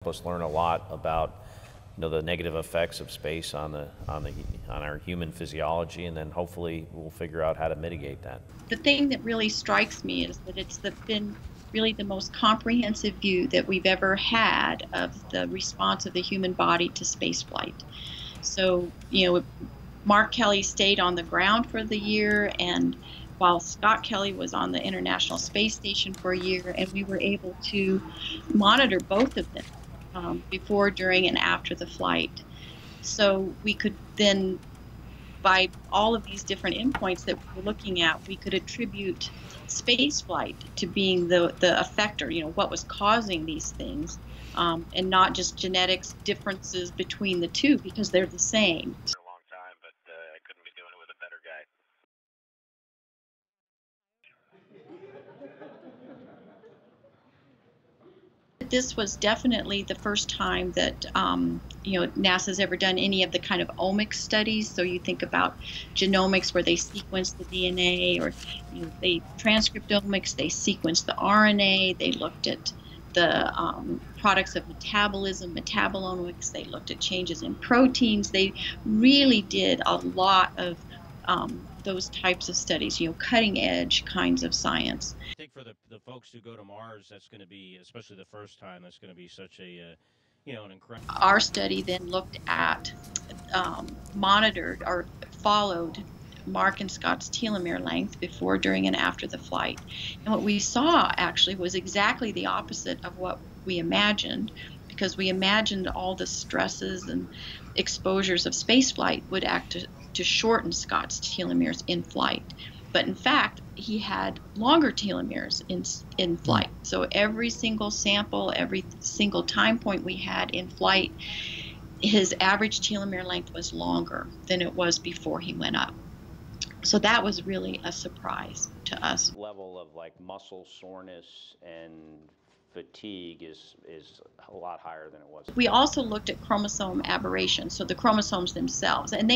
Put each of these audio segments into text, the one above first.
Us learn a lot about the negative effects of space on our human physiology, and then hopefully we'll figure out how to mitigate that. The thing that really strikes me is that been really the most comprehensive view that we've ever had of the response of the human body to spaceflight. So, Mark Kelly stayed on the ground for the year, and while Scott Kelly was on the International Space Station for a year, and we were able to monitor both of them before, during, and after the flight. So we could then, by all of these different endpoints that we're looking at, we could attribute spaceflight to being the effector, what was causing these things, and not just genetics differences between the two, because they're the same. For a long time, but I couldn't be doing it with a better guy. This was definitely the first time that NASA's ever done any of the kind of omics studies. So you think about genomics, where they sequence the DNA, or they transcriptomics, they sequence the RNA. They looked at the products of metabolism, metabolomics. They looked at changes in proteins. They really did a lot of those types of studies, cutting edge kinds of science. I think for the folks who go to Mars, that's going to be, especially the first time, that's going to be such a, an incredible. Our study then looked at, monitored or followed Mark and Scott's telomere length before, during, and after the flight. And what we saw actually was exactly the opposite of what we imagined, because we imagined all the stresses and exposures of spaceflight would act to shorten Scott's telomeres in flight. But in fact, he had longer telomeres in flight. So every single sample, every single time point we had in flight, his average telomere length was longer than it was before he went up. So that was really a surprise to us. Level of muscle soreness and fatigue is a lot higher than it was. We also looked at chromosome aberration, so the chromosomes themselves, and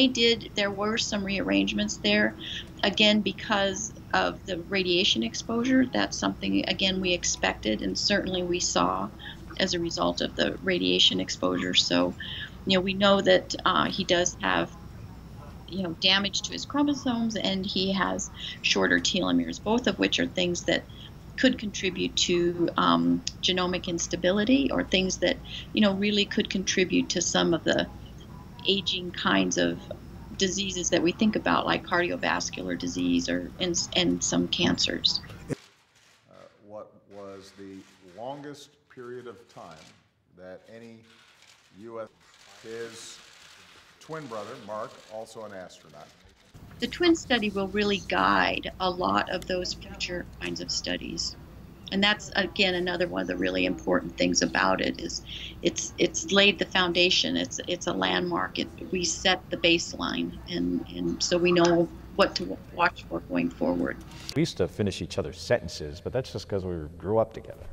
there were some rearrangements there, again because of the radiation exposure. That's something, again, we expected, and certainly we saw as a result of the radiation exposure. So, we know that he does have damage to his chromosomes, and he has shorter telomeres, both of which are things that could contribute to genomic instability, or things that really could contribute to some of the aging kinds of diseases that we think about, like cardiovascular disease and some cancers. What was the longest period of time that any U.S. His twin brother, Mark, also an astronaut. The twin study will really guide a lot of those future kinds of studies. And that's, again, another one of the really important things about it is it's laid the foundation. It's a landmark. We set the baseline, and so we know what to watch for going forward. We used to finish each other's sentences, but that's just because we grew up together.